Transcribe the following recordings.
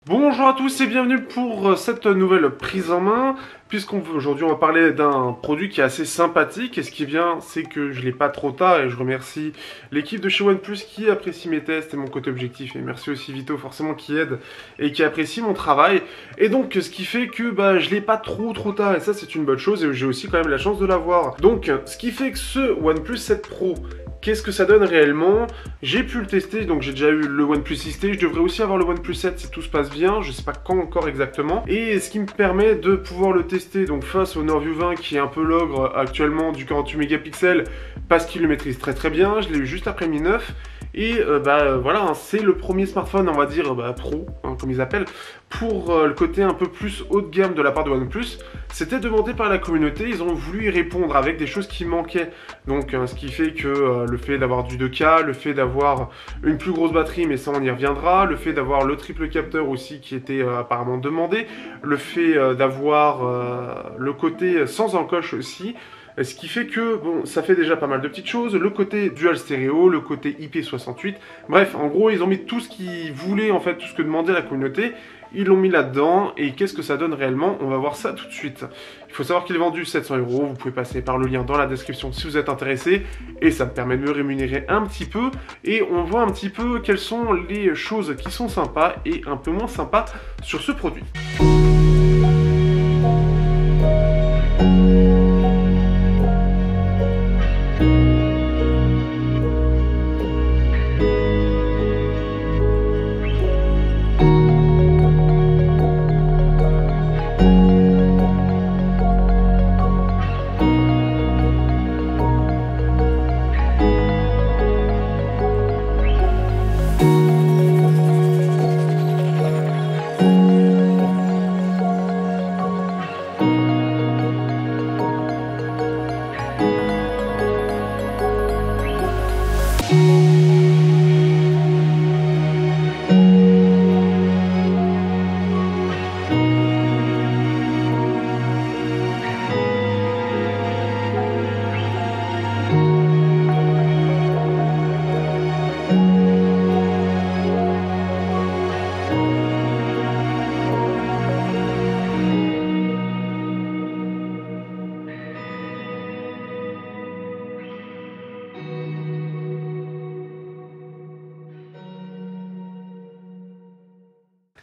Bonjour à tous et bienvenue pour cette nouvelle prise en main, puisqu'aujourd'hui on va parler d'un produit qui est assez sympathique, et ce qui est bien c'est que je l'ai pas trop tard, et je remercie l'équipe de chez OnePlus qui apprécie mes tests et mon côté objectif, et merci aussi Vito forcément qui aide et qui apprécie mon travail, et donc ce qui fait que je l'ai pas trop tard, et ça c'est une bonne chose, et j'ai aussi quand même la chance de l'avoir. Donc ce qui fait que ce OnePlus 7 Pro, qu'est-ce que ça donne réellement? J'ai pu le tester, donc j'ai déjà eu le OnePlus 6T, je devrais aussi avoir le OnePlus 7 si tout se passe bien, je sais pas quand encore exactement. Et ce qui me permet de pouvoir le tester donc face au Nord View 20 qui est un peu l'ogre actuellement du 48 mégapixels parce qu'il le maîtrise très bien, je l'ai eu juste après Mi 9. Et voilà, hein, c'est le premier smartphone, on va dire, pro, hein, comme ils appellent, pour le côté un peu plus haut de gamme de la part de OnePlus. C'était demandé par la communauté, ils ont voulu y répondre avec des choses qui manquaient. Donc ce qui fait que le fait d'avoir du 2K, le fait d'avoir une plus grosse batterie, mais ça on y reviendra, le fait d'avoir le triple capteur aussi qui était apparemment demandé, le fait d'avoir le côté sans encoche aussi. Ce qui fait que, bon, ça fait déjà pas mal de petites choses, le côté dual stéréo, le côté IP68, bref, en gros, ils ont mis tout ce qu'ils voulaient, en fait, tout ce que demandait la communauté, ils l'ont mis là-dedans, et qu'est-ce que ça donne réellement? On va voir ça tout de suite. Il faut savoir qu'il est vendu 700 €, vous pouvez passer par le lien dans la description si vous êtes intéressé, et ça me permet de me rémunérer un petit peu, et on voit un petit peu quelles sont les choses qui sont sympas et un peu moins sympas sur ce produit.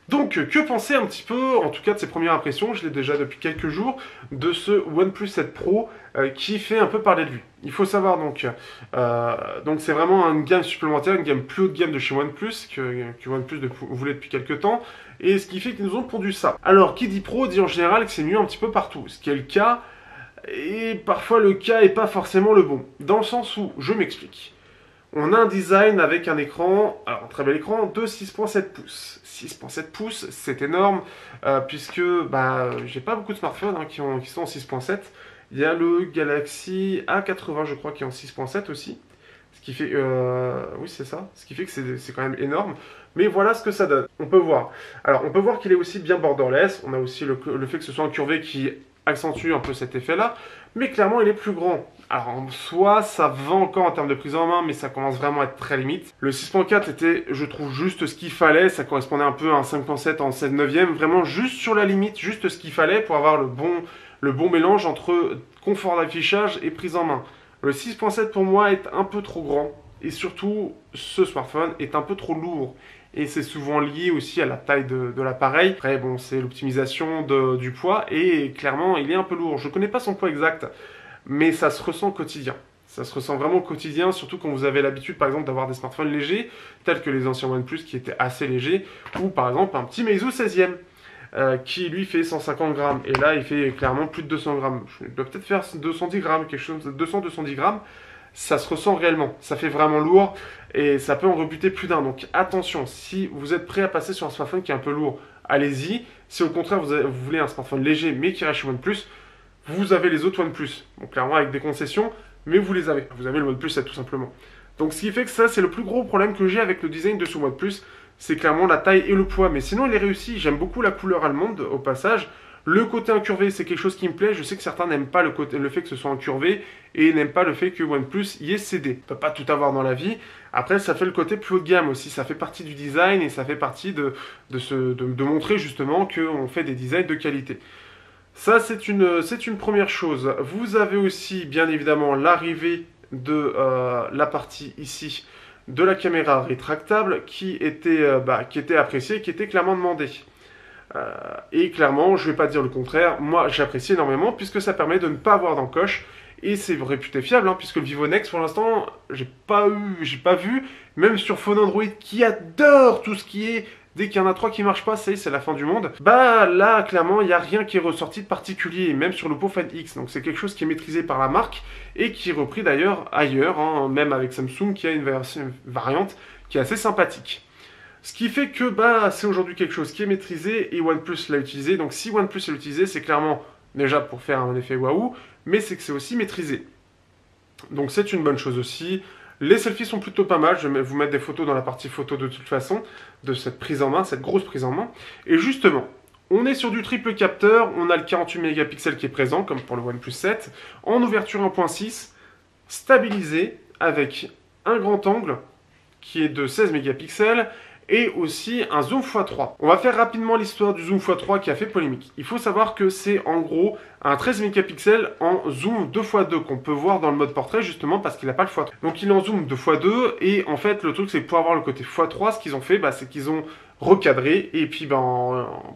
Donc, que penser un petit peu, en tout cas de ses premières impressions, je l'ai déjà depuis quelques jours, de ce OnePlus 7 Pro qui fait un peu parler de lui. Il faut savoir donc c'est vraiment une gamme supplémentaire, une gamme plus haut de gamme de chez OnePlus, que OnePlus voulait depuis quelques temps, et ce qui fait qu'ils nous ont pondu ça. Alors, qui dit pro dit en général que c'est mieux un petit peu partout, ce qui est le cas, et parfois le cas n'est pas forcément le bon, dans le sens où, je m'explique. On a un design avec un écran, alors un très bel écran, de 6.7 pouces. 6.7 pouces, c'est énorme, puisque j'ai pas beaucoup de smartphones qui sont en 6.7. Il y a le Galaxy A80, je crois, qui est en 6.7 aussi. Ce qui fait, oui c'est ça, ce qui fait que c'est quand même énorme. Mais voilà ce que ça donne, on peut voir. Alors on peut voir qu'il est aussi bien borderless, on a aussi le fait que ce soit incurvé qui accentue un peu cet effet-là, mais clairement il est plus grand. Alors en soi, ça va encore en termes de prise en main, mais ça commence vraiment à être très limite. Le 6.4 était, je trouve, juste ce qu'il fallait, ça correspondait un peu à un 5.7 en 7/9, vraiment juste sur la limite, juste ce qu'il fallait pour avoir le bon mélange entre confort d'affichage et prise en main. Le 6.7 pour moi est un peu trop grand, et surtout, ce smartphone est un peu trop lourd. Et c'est souvent lié aussi à la taille de l'appareil. Après, bon, c'est l'optimisation du poids, et clairement, il est un peu lourd. Je ne connais pas son poids exact, mais ça se ressent au quotidien. Ça se ressent vraiment au quotidien, surtout quand vous avez l'habitude, par exemple, d'avoir des smartphones légers, tels que les anciens OnePlus qui étaient assez légers, ou par exemple un petit Meizu 16e, qui lui fait 150 grammes. Et là, il fait clairement plus de 200 grammes. Il doit peut-être faire 210 grammes, quelque chose de 200-210 grammes. Ça se ressent réellement, ça fait vraiment lourd et ça peut en rebuter plus d'un. Donc attention, si vous êtes prêt à passer sur un smartphone qui est un peu lourd, allez-y. Si au contraire vous voulez un smartphone léger mais qui reste chez OnePlus, vous avez les autres OnePlus. Donc clairement avec des concessions, mais vous les avez. Vous avez le OnePlus 7 tout simplement. Donc ce qui fait que ça c'est le plus gros problème que j'ai avec le design de ce OnePlus, c'est clairement la taille et le poids. Mais sinon il est réussi, j'aime beaucoup la couleur allemande au passage. Le côté incurvé, c'est quelque chose qui me plaît. Je sais que certains n'aiment pas le fait que ce soit incurvé et n'aiment pas le fait que OnePlus y ait cédé. On ne peut pas tout avoir dans la vie. Après, ça fait le côté plus haut de gamme aussi, ça fait partie du design et ça fait partie de montrer justement qu'on fait des designs de qualité. Ça, c'est une première chose. Vous avez aussi, bien évidemment, l'arrivée de la partie ici de la caméra rétractable qui était appréciée, qui était clairement demandée. Et clairement, je ne vais pas dire le contraire, moi j'apprécie énormément puisque ça permet de ne pas avoir d'encoche et c'est réputé fiable puisque le Vivonex pour l'instant, j'ai pas vu, même sur phone Android qui adore tout ce qui est dès qu'il y en a 3 qui marchent pas, c'est la fin du monde. Bah là, clairement, il n'y a rien qui est ressorti de particulier, même sur l'Oppo Find X. Donc c'est quelque chose qui est maîtrisé par la marque et qui est repris d'ailleurs ailleurs, même avec Samsung qui a une variante qui est assez sympathique. Ce qui fait que c'est aujourd'hui quelque chose qui est maîtrisé et OnePlus l'a utilisé. Donc si OnePlus l'a utilisé, c'est clairement déjà pour faire un effet waouh, mais c'est que c'est aussi maîtrisé. Donc c'est une bonne chose aussi. Les selfies sont plutôt pas mal, je vais vous mettre des photos dans la partie photo de toute façon, de cette prise en main, cette grosse prise en main. Et justement, on est sur du triple capteur, on a le 48 mégapixels qui est présent, comme pour le OnePlus 7, en ouverture 1.6, stabilisé avec un grand angle qui est de 16 mégapixels, et aussi un zoom x3. On va faire rapidement l'histoire du zoom x3 qui a fait polémique. Il faut savoir que c'est en gros un 13 mégapixels en zoom 2x2 qu'on peut voir dans le mode portrait justement parce qu'il n'a pas le x3. Donc il est en zoom 2x2 et en fait le truc c'est que pour avoir le côté x3, ce qu'ils ont fait c'est qu'ils ont recadré et puis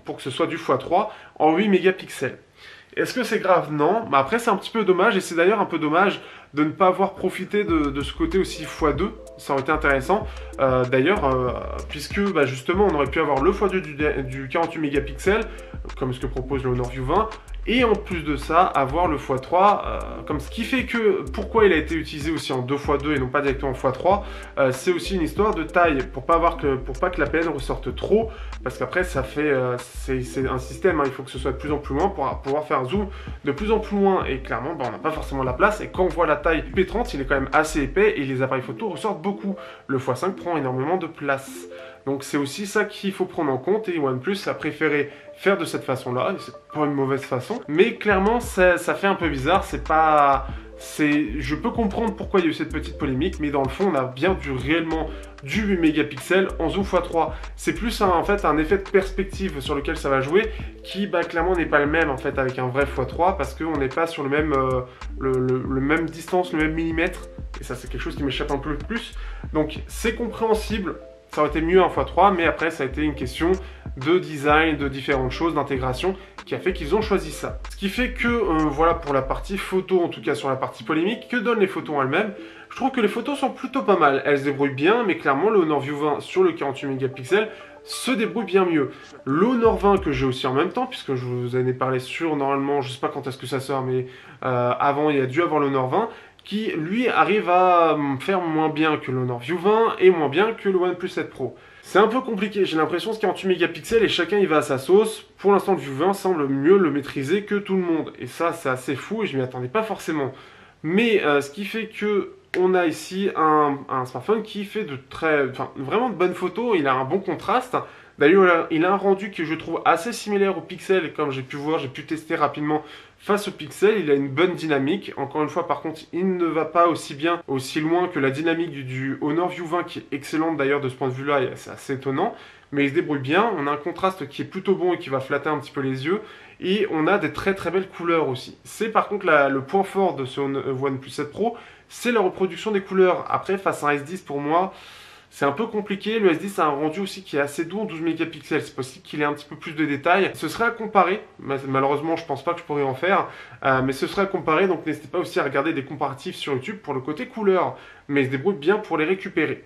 pour que ce soit du x3 en 8 mégapixels. Est-ce que c'est grave? Non. Mais après, c'est un petit peu dommage, et c'est d'ailleurs un peu dommage de ne pas avoir profité de ce côté aussi x2. Ça aurait été intéressant. Puisque justement, on aurait pu avoir le x2 du 48 mégapixels, comme ce que propose le Honor View 20, et en plus de ça, avoir le x3, comme ce qui fait que, pourquoi il a été utilisé aussi en 2x2 et non pas directement en x3, c'est aussi une histoire de taille, pour pas que la PN ressorte trop, parce qu'après ça fait, c'est un système, il faut que ce soit de plus en plus loin pour pouvoir faire un zoom de plus en plus loin, et clairement on n'a pas forcément la place, et quand on voit la taille P30, il est quand même assez épais, et les appareils photo ressortent beaucoup, le x5 prend énormément de place. Donc c'est aussi ça qu'il faut prendre en compte, et OnePlus a préféré faire de cette façon-là, et c'est pas une mauvaise façon, mais clairement ça fait un peu bizarre, je peux comprendre pourquoi il y a eu cette petite polémique, mais dans le fond on a bien réellement du 8 mégapixels en zoom x3. C'est plus en fait un effet de perspective sur lequel ça va jouer, qui clairement n'est pas le même en fait avec un vrai x3, parce qu'on n'est pas sur le même distance, le même millimètre, et ça c'est quelque chose qui m'échappe un peu plus, donc c'est compréhensible. Ça aurait été mieux en x3, mais après ça a été une question de design, de différentes choses, d'intégration, qui a fait qu'ils ont choisi ça. Ce qui fait que, voilà pour la partie photo, en tout cas sur la partie polémique, que donnent les photos en elles-mêmes. Je trouve que les photos sont plutôt pas mal, elles se débrouillent bien, mais clairement le Honor View 20 sur le 48 mégapixels se débrouille bien mieux. Le Honor 20 que j'ai aussi en même temps, puisque je vous en ai parlé sur, normalement, je sais pas quand est-ce que ça sort, mais avant, il y a dû avoir le Honor 20, qui lui arrive à faire moins bien que le Honor View 20 et moins bien que le OnePlus 7 Pro. C'est un peu compliqué, j'ai l'impression que c'est 48 mégapixels et chacun y va à sa sauce. Pour l'instant, le View 20 semble mieux le maîtriser que tout le monde. Et ça, c'est assez fou et je m'y attendais pas forcément. Mais ce qui fait que on a ici un smartphone qui fait vraiment de bonnes photos, il a un bon contraste. D'ailleurs, il a un rendu que je trouve assez similaire au Pixel, comme j'ai pu voir, j'ai pu tester rapidement face au Pixel, il a une bonne dynamique. Encore une fois, par contre, il ne va pas aussi loin que la dynamique du Honor View 20, qui est excellente d'ailleurs de ce point de vue-là, et c'est assez étonnant. Mais il se débrouille bien, on a un contraste qui est plutôt bon et qui va flatter un petit peu les yeux. Et on a des très très belles couleurs aussi. C'est par contre le point fort de ce OnePlus 7 Pro, c'est la reproduction des couleurs. Après, face à un S10, pour moi, c'est un peu compliqué. Le S10 a un rendu aussi qui est assez doux en 12 mégapixels. C'est possible qu'il ait un petit peu plus de détails. Ce serait à comparer. Malheureusement, je pense pas que je pourrais en faire. Mais ce serait à comparer. Donc n'hésitez pas aussi à regarder des comparatifs sur YouTube pour le côté couleur. Mais il se débrouille bien pour les récupérer.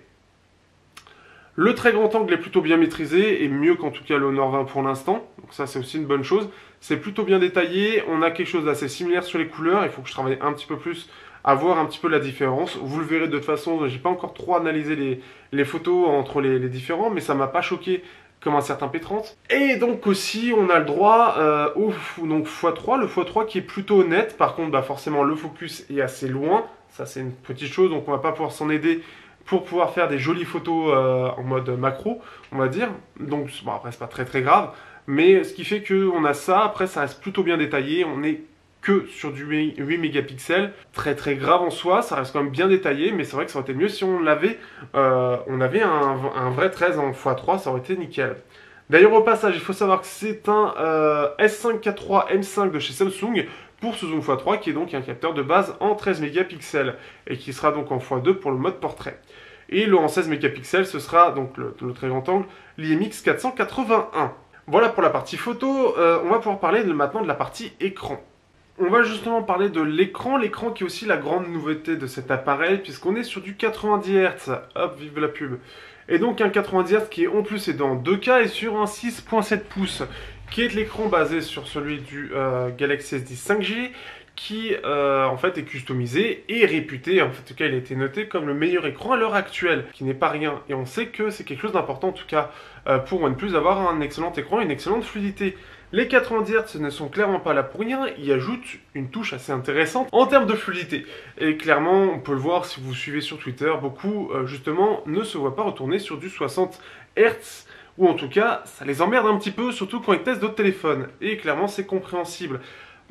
Le très grand angle est plutôt bien maîtrisé et mieux qu'en tout cas le Honor 20 pour l'instant. Donc ça c'est aussi une bonne chose. C'est plutôt bien détaillé. On a quelque chose d'assez similaire sur les couleurs. Il faut que je travaille un petit peu plus à voir un petit peu la différence. Vous le verrez de toute façon. J'ai pas encore trop analysé les photos entre les différents, mais ça m'a pas choqué comme un certain P30. Et donc aussi on a le droit au x3, le x3 qui est plutôt honnête. Par contre forcément le focus est assez loin. Ça c'est une petite chose, donc on va pas pouvoir s'en aider pour pouvoir faire des jolies photos en mode macro, on va dire. Donc, après, c'est pas très très grave. Mais ce qui fait qu'on a ça, après, ça reste plutôt bien détaillé. On est que sur du 8 mégapixels. Très très grave en soi, ça reste quand même bien détaillé, mais c'est vrai que ça aurait été mieux si on avait un vrai 13 en x3, ça aurait été nickel. D'ailleurs au passage, il faut savoir que c'est un S5 IV3 M5 de chez Samsung pour ce zoom x3 qui est donc un capteur de base en 13 mégapixels et qui sera donc en x2 pour le mode portrait. Et le en 16 mégapixels, ce sera donc le très grand angle, l'IMX 481. Voilà pour la partie photo, on va pouvoir parler maintenant de la partie écran. On va justement parler de l'écran qui est aussi la grande nouveauté de cet appareil puisqu'on est sur du 90 Hz, hop, vive la pub. Et donc un 90 Hz qui en plus est dans 2K et sur un 6.7 pouces qui est l'écran basé sur celui du Galaxy S10 5G qui en fait est customisé et réputé, en tout cas il a été noté comme le meilleur écran à l'heure actuelle, qui n'est pas rien, et on sait que c'est quelque chose d'important en tout cas pour OnePlus d'avoir un excellent écran et une excellente fluidité. Les 90 Hz ne sont clairement pas là pour rien, ils ajoutent une touche assez intéressante en termes de fluidité. Et clairement, on peut le voir si vous suivez sur Twitter, beaucoup justement ne se voient pas retourner sur du 60 Hz, ou en tout cas ça les emmerde un petit peu, surtout quand ils testent d'autres téléphones, et clairement c'est compréhensible.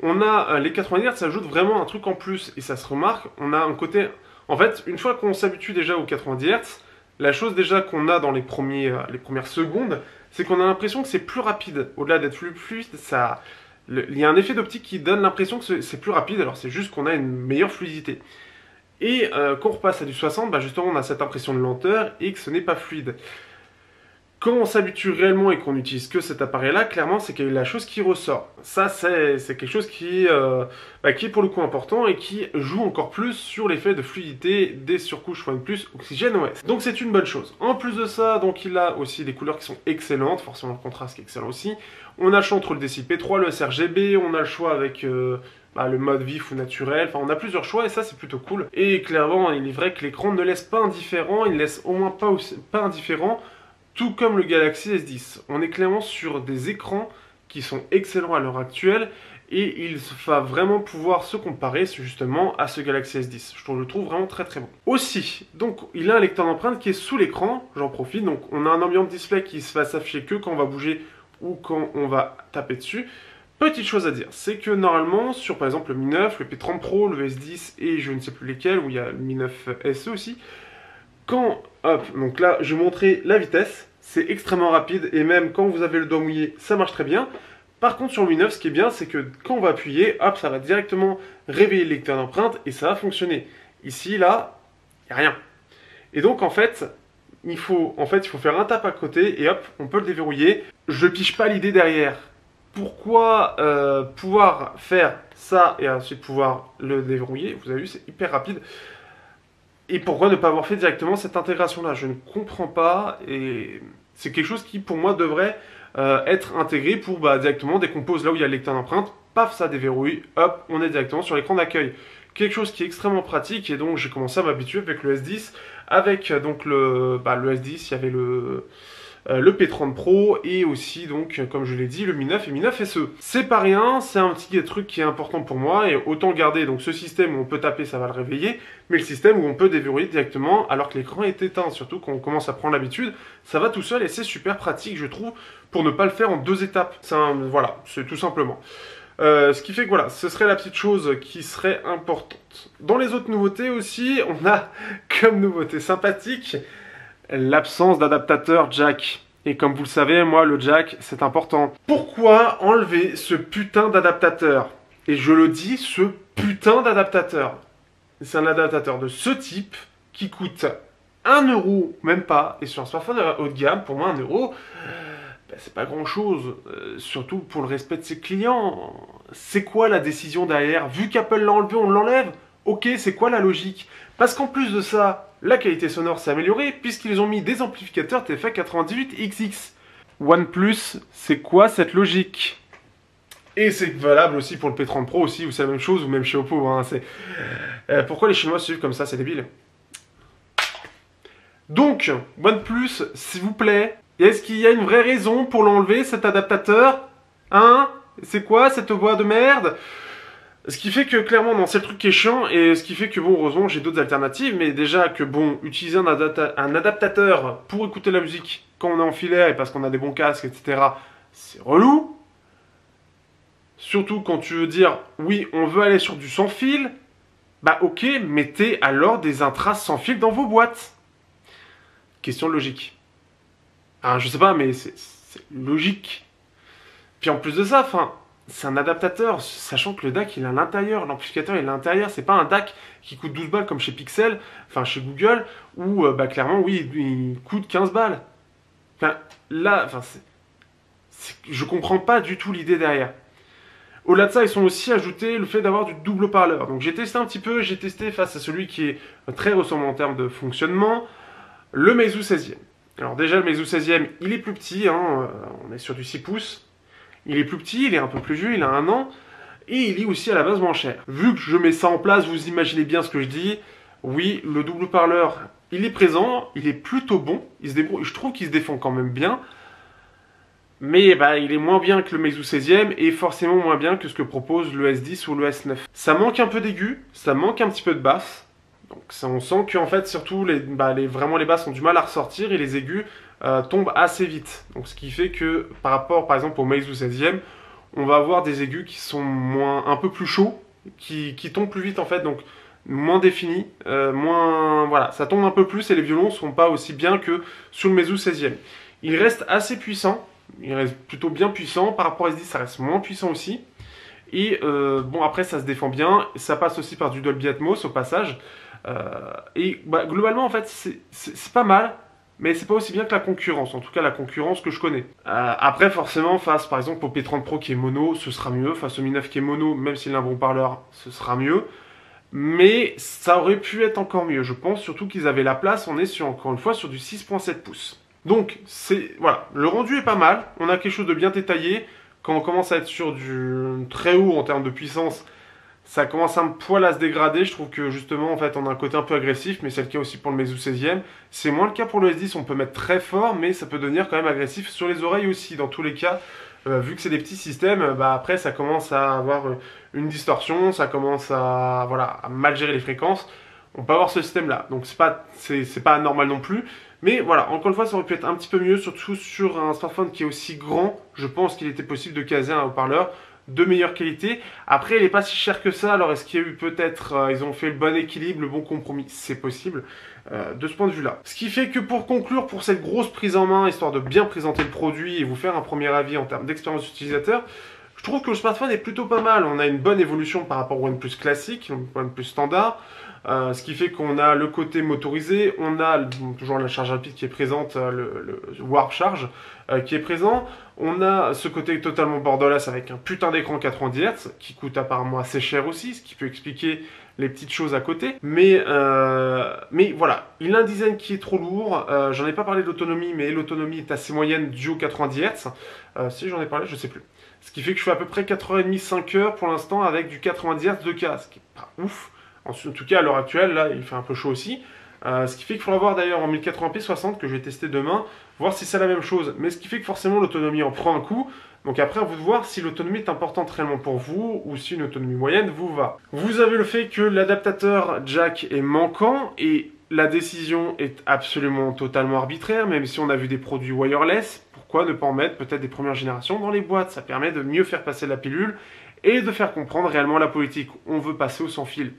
On a les 90 Hz, ça ajoute vraiment un truc en plus, et ça se remarque, on a un côté... En fait, une fois qu'on s'habitue déjà aux 90 Hz, la chose déjà qu'on a dans les premières secondes, c'est qu'on a l'impression que c'est plus rapide. Au-delà d'être plus fluide, il y a un effet d'optique qui donne l'impression que c'est plus rapide, alors c'est juste qu'on a une meilleure fluidité. Et quand on repasse à du 60, bah justement on a cette impression de lenteur et que ce n'est pas fluide. Quand on s'habitue réellement et qu'on n'utilise que cet appareil-là, clairement, c'est la chose qui ressort. Ça, c'est quelque chose qui est pour le coup important et qui joue encore plus sur l'effet de fluidité des surcouches OnePlus Oxygen OS. Donc c'est une bonne chose. En plus de ça, donc il a aussi des couleurs qui sont excellentes, forcément le contraste qui est excellent aussi. On a le choix entre le DCI-P3, le sRGB, on a le choix avec... le mode vif ou naturel, enfin on a plusieurs choix et ça c'est plutôt cool. Et clairement, il est vrai que l'écran ne laisse pas indifférent, il ne laisse au moins pas indifférent, tout comme le Galaxy S10. On est clairement sur des écrans qui sont excellents à l'heure actuelle et il va vraiment pouvoir se comparer justement à ce Galaxy S10. Je le trouve vraiment très très bon. Aussi, donc il a un lecteur d'empreintes qui est sous l'écran, j'en profite, donc on a un ambient display qui va s'afficher que quand on va bouger ou quand on va taper dessus. Petite chose à dire, c'est que normalement sur par exemple le Mi 9, le P30 Pro, le S10 et je ne sais plus lesquels, où il y a le Mi 9 SE aussi, quand, hop, donc là, je vais montrer la vitesse, c'est extrêmement rapide, et même quand vous avez le doigt mouillé, ça marche très bien. Par contre, sur le Mi 9, ce qui est bien, c'est que quand on va appuyer, hop, ça va directement réveiller le lecteur d'empreintes, et ça va fonctionner. Ici, là, il n'y a rien. Et donc, en fait, il faut faire un tap à côté, et hop, on peut le déverrouiller. Je pige pas l'idée derrière. Pourquoi pouvoir faire ça, et ensuite pouvoir le déverrouiller? Vous avez vu, c'est hyper rapide. Et pourquoi ne pas avoir fait directement cette intégration-là? Je ne comprends pas, et c'est quelque chose qui, pour moi, devrait être intégré pour directement, dès qu'on pose là où il y a le lecteur d'empreinte, paf, ça déverrouille, hop, on est directement sur l'écran d'accueil. Quelque chose qui est extrêmement pratique, et donc j'ai commencé à m'habituer avec le S10, avec donc le S10, il y avait le P30 Pro et aussi donc comme je l'ai dit le Mi 9 et Mi 9 SE. C'est pas rien, c'est un petit truc qui est important pour moi et autant garder donc ce système où on peut taper, ça va le réveiller, mais le système où on peut déverrouiller directement alors que l'écran est éteint, surtout quand on commence à prendre l'habitude, ça va tout seul et c'est super pratique je trouve pour ne pas le faire en deux étapes. Voilà, c'est tout simplement. Ce qui fait que voilà, ce serait la petite chose qui serait importante. Dans les autres nouveautés aussi, on a comme nouveauté sympathique l'absence d'adaptateur jack. Et comme vous le savez, moi, le jack, c'est important. Pourquoi enlever ce putain d'adaptateur? Et je le dis, ce putain d'adaptateur. C'est un adaptateur de ce type qui coûte 1 euro, même pas. Et sur un smartphone haut de gamme, pour moi, 1 euro, c'est pas grand chose. Surtout pour le respect de ses clients. C'est quoi la décision derrière? Vu qu'Apple l'a enlevé, on l'enlève? Ok, c'est quoi la logique? Parce qu'en plus de ça, la qualité sonore s'est améliorée puisqu'ils ont mis des amplificateurs TF98XX. OnePlus, c'est quoi cette logique? Et c'est valable aussi pour le P30 Pro aussi, où c'est la même chose, ou même chez Oppo. Hein, pourquoi les Chinois suivent comme ça? C'est débile. Donc, OnePlus, s'il vous plaît, est-ce qu'il y a une vraie raison pour l'enlever, cet adaptateur? Hein? C'est quoi cette voix de merde? Ce qui fait que clairement, non, c'est le truc qui est chiant, et ce qui fait que bon, heureusement, j'ai d'autres alternatives, mais déjà que bon, utiliser un adaptateur pour écouter la musique quand on est en filaire et parce qu'on a des bons casques, etc., c'est relou. Surtout quand tu veux dire, oui, on veut aller sur du sans fil, bah ok, mettez alors des intras sans fil dans vos boîtes. Question logique. Alors, je sais pas, mais c'est logique. Puis en plus de ça, enfin, c'est un adaptateur, sachant que le DAC il est à l'intérieur, l'amplificateur il est à l'intérieur, c'est pas un DAC qui coûte 12 balles comme chez Pixel, enfin chez Google, où bah clairement oui, il coûte 15 balles. Enfin, là, enfin, je comprends pas du tout l'idée derrière. Au-delà de ça, ils ont aussi ajouté le fait d'avoir du double parleur. Donc j'ai testé un petit peu, j'ai testé face à celui qui est très ressemblant en termes de fonctionnement, le Meizu 16e. Alors déjà, le Meizu 16e, il est plus petit, hein, on est sur du 6 pouces. Il est plus petit, il est un peu plus vieux, il a 1 an. Et il est aussi à la base moins cher. Vu que je mets ça en place, vous imaginez bien ce que je dis. Oui, le double parleur, il est présent, il est plutôt bon. Il se débrouille, je trouve qu'il se défend quand même bien. Mais bah, il est moins bien que le Meizu 16e et forcément moins bien que ce que propose le S10 ou le S9. Ça manque un peu d'aigu, ça manque un petit peu de basse. Donc ça, on sent qu'en fait surtout vraiment les basses ont du mal à ressortir et les aigus tombent assez vite. Donc ce qui fait que par rapport par exemple au Meizu 16e, on va avoir des aigus qui sont un peu plus chauds, qui tombent plus vite en fait, donc moins définis, voilà, ça tombe un peu plus et les violons sont pas aussi bien que sur le Meizu 16e. Il reste assez puissant. Il reste plutôt bien puissant. Par rapport à S10, ça reste moins puissant aussi. Et bon, après, ça se défend bien. Ça passe aussi par du Dolby Atmos au passage. Et bah, globalement, en fait, c'est pas mal. Mais c'est pas aussi bien que la concurrence. En tout cas, la concurrence que je connais. Après, forcément, face par exemple au P30 Pro qui est mono, ce sera mieux. Face au Mi 9 qui est mono, même s'il a un bon parleur, ce sera mieux. Mais ça aurait pu être encore mieux. Je pense surtout qu'ils avaient la place. On est sur, encore une fois sur du 6.7 pouces. Donc, voilà, le rendu est pas mal, on a quelque chose de bien détaillé. Quand on commence à être sur du très haut en termes de puissance, ça commence un poil à se dégrader. Je trouve que justement, en fait, on a un côté un peu agressif, mais c'est le cas aussi pour le Meizu 16e. C'est moins le cas pour le S10, on peut mettre très fort, mais ça peut devenir quand même agressif sur les oreilles aussi. Dans tous les cas, vu que c'est des petits systèmes, bah après, ça commence à avoir une distorsion, ça commence à, voilà, à mal gérer les fréquences. On peut avoir ce système-là, donc c'est pas anormal non plus. Mais voilà, encore une fois, ça aurait pu être un petit peu mieux, surtout sur un smartphone qui est aussi grand. Je pense qu'il était possible de caser un haut-parleur de meilleure qualité. Après, il n'est pas si cher que ça, alors est-ce qu'il y a eu peut-être, ils ont fait le bon équilibre, le bon compromis? C'est possible, de ce point de vue-là. Ce qui fait que pour conclure, pour cette grosse prise en main, histoire de bien présenter le produit et vous faire un premier avis en termes d'expérience utilisateur, je trouve que le smartphone est plutôt pas mal. On a une bonne évolution par rapport au OnePlus classique, au OnePlus standard. Ce qui fait qu'on a le côté motorisé, on a toujours la charge rapide qui est présente, le Warp Charge qui est présent. On a ce côté totalement borderless avec un putain d'écran 90 Hz qui coûte apparemment assez cher aussi, ce qui peut expliquer les petites choses à côté. Mais voilà, il a un design qui est trop lourd. J'en ai pas parlé d'autonomie, mais l'autonomie est assez moyenne due aux 90 Hz. Si j'en ai parlé, je sais plus. Ce qui fait que je fais à peu près 4h30, 5h pour l'instant avec du 90 Hz 2K, ce qui est pas ouf. En tout cas, à l'heure actuelle, là, il fait un peu chaud aussi. Ce qui fait qu'il faudra voir d'ailleurs en 1080p 60 que je vais tester demain, voir si c'est la même chose. Mais ce qui fait que forcément l'autonomie en prend un coup. Donc après, à vous de voir si l'autonomie est importante réellement pour vous ou si une autonomie moyenne vous va. Vous avez le fait que l'adaptateur jack est manquant et la décision est absolument totalement arbitraire, même si on a vu des produits wireless. Pourquoi ne pas en mettre peut-être des premières générations dans les boîtes? Ça permet de mieux faire passer la pilule et de faire comprendre réellement la politique. On veut passer au sans fil.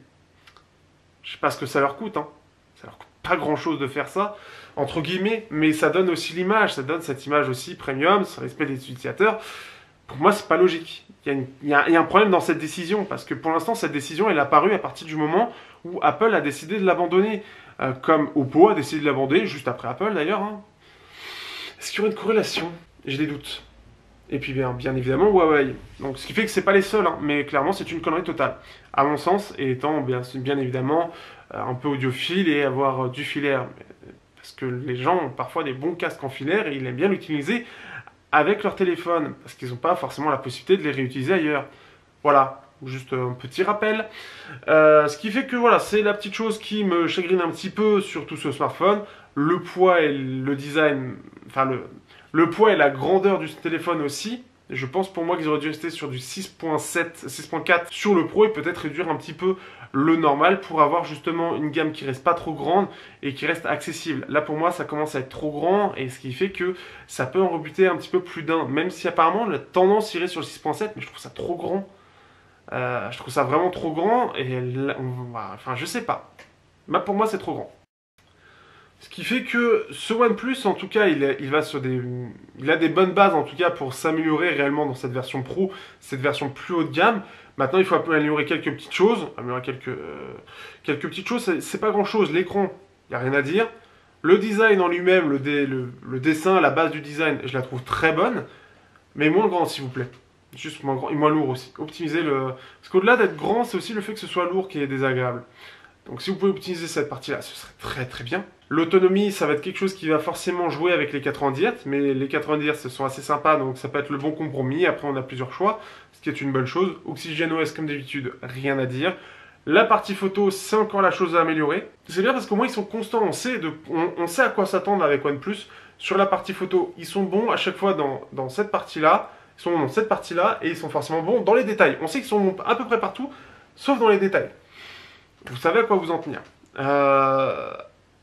Je sais pas ce que ça leur coûte, hein. Ça leur coûte pas grand chose de faire ça, entre guillemets, mais ça donne aussi l'image, ça donne cette image aussi premium, sans respect des utilisateurs. Pour moi, c'est pas logique. Il y a un problème dans cette décision, parce que pour l'instant, cette décision, elle est apparue à partir du moment où Apple a décidé de l'abandonner. Comme Oppo a décidé de l'abandonner, juste après Apple d'ailleurs. Hein. Est-ce qu'il y aurait une corrélation? J'ai des doutes. Et puis bien évidemment Huawei. Donc ce qui fait que c'est pas les seuls, hein, mais clairement c'est une connerie totale. À mon sens, et étant bien évidemment un peu audiophile et avoir du filaire. Parce que les gens ont parfois des bons casques en filaire et ils aiment bien l'utiliser avec leur téléphone. Parce qu'ils n'ont pas forcément la possibilité de les réutiliser ailleurs. Voilà, juste un petit rappel. Ce qui fait que voilà, c'est la petite chose qui me chagrine un petit peu sur tout ce smartphone. Le poids et le design, enfin le poids et la grandeur du téléphone aussi, Je pense pour moi qu'ils auraient dû rester sur du 6.7, 6.4 sur le Pro et peut-être réduire un petit peu le normal pour avoir justement une gamme qui reste pas trop grande et qui reste accessible. Là pour moi ça commence à être trop grand et ce qui fait que ça peut en rebuter un petit peu plus d'un, même si apparemment la tendance irait sur le 6.7, mais je trouve ça trop grand. Je trouve ça vraiment trop grand et là, enfin je sais pas. Bah, pour moi c'est trop grand. Ce qui fait que ce OnePlus, en tout cas, il va sur il a des bonnes bases, en tout cas, pour s'améliorer réellement dans cette version Pro, cette version plus haut de gamme. Maintenant, il faut améliorer quelques petites choses. Améliorer quelques petites choses, c'est pas grand-chose. L'écran, il n'y a rien à dire. Le design en lui-même, le dessin, la base du design, je la trouve très bonne, mais moins grand, s'il vous plaît. Juste moins grand et moins lourd aussi. Optimiser le... Parce qu'au-delà d'être grand, c'est aussi le fait que ce soit lourd qui est désagréable. Donc si vous pouvez optimiser cette partie-là, ce serait très très bien. L'autonomie, ça va être quelque chose qui va forcément jouer avec les 90 Hz, mais les 90 Hz, ce sont assez sympas, donc ça peut être le bon compromis. Après, on a plusieurs choix, ce qui est une bonne chose. OxygenOS, comme d'habitude, rien à dire. La partie photo, c'est encore la chose à améliorer. C'est bien parce qu'au moins, ils sont constants. On sait à quoi s'attendre avec OnePlus. Sur la partie photo, ils sont bons à chaque fois dans cette partie-là. Ils sont bons dans cette partie-là et ils sont forcément bons dans les détails. On sait qu'ils sont bons à peu près partout, sauf dans les détails. Vous savez à quoi vous en tenir.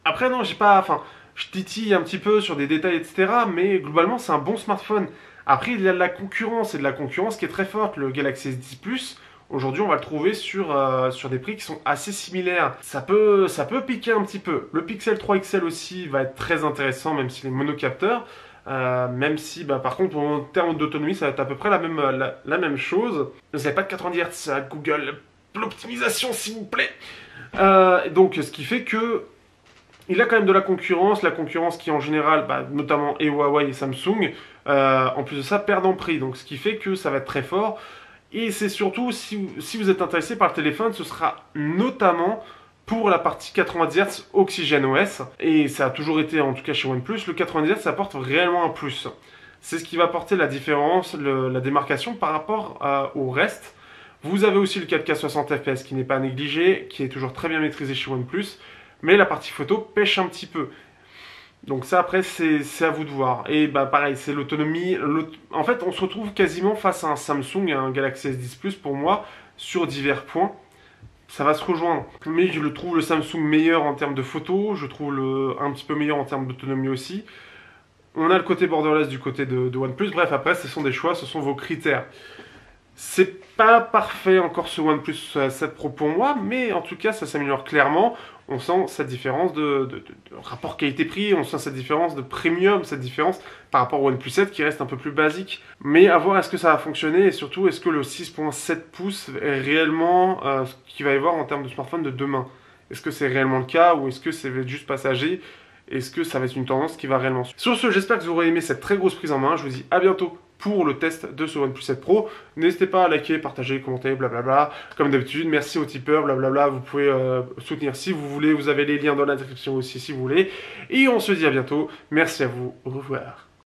Après, non, j'ai pas... Enfin, je titille un petit peu sur des détails, etc. Mais globalement, c'est un bon smartphone. Après, il y a de la concurrence, et de la concurrence qui est très forte. Le Galaxy S10 Plus, aujourd'hui, on va le trouver sur des prix qui sont assez similaires. Ça peut piquer un petit peu. Le Pixel 3 XL aussi va être très intéressant, même s'il est monocapteur. Même si, bah, par contre, en termes d'autonomie, ça va être à peu près la même chose. Vous n'avez pas de 90 Hz à Google. L'optimisation, s'il vous plaît. Donc, ce qui fait que il a quand même de la concurrence qui en général, bah, notamment Huawei et Samsung, en plus de ça, perdent en prix. Donc, ce qui fait que ça va être très fort. Et c'est surtout, si vous êtes intéressé par le téléphone, ce sera notamment pour la partie 90 Hz OxygenOS. Et ça a toujours été, en tout cas chez OnePlus, le 90 Hz, ça apporte réellement un plus. C'est ce qui va apporter la différence, la démarcation par rapport au reste. Vous avez aussi le 4K 60 fps qui n'est pas négligé, qui est toujours très bien maîtrisé chez OnePlus, mais la partie photo pêche un petit peu. Donc ça après c'est à vous de voir. Et bah pareil, c'est l'autonomie. En fait on se retrouve quasiment face à un Samsung et un Galaxy S10 Plus pour moi sur divers points. Ça va se rejoindre. Mais je le trouve le Samsung meilleur en termes de photo, je trouve un petit peu meilleur en termes d'autonomie aussi. On a le côté borderless du côté de OnePlus. Bref, après ce sont des choix, ce sont vos critères. C'est pas parfait encore ce OnePlus 7 Pro pour moi, mais en tout cas ça s'améliore clairement. On sent cette différence de rapport qualité-prix, on sent cette différence de premium, cette différence par rapport au OnePlus 7 qui reste un peu plus basique. Mais à voir est-ce que ça va fonctionner et surtout est-ce que le 6.7 pouces est réellement ce qu'il va y avoir en termes de smartphone de demain. Est-ce que c'est réellement le cas ou est-ce que c'est juste passager? Est-ce que ça va être une tendance qui va réellement suivre? Sur ce, j'espère que vous aurez aimé cette très grosse prise en main. Je vous dis à bientôt pour le test de ce OnePlus 7 Pro. N'hésitez pas à liker, partager, commenter, blablabla. Comme d'habitude, merci aux tipeurs, blablabla. Vous pouvez soutenir si vous voulez. Vous avez les liens dans la description aussi si vous voulez. Et on se dit à bientôt. Merci à vous. Au revoir.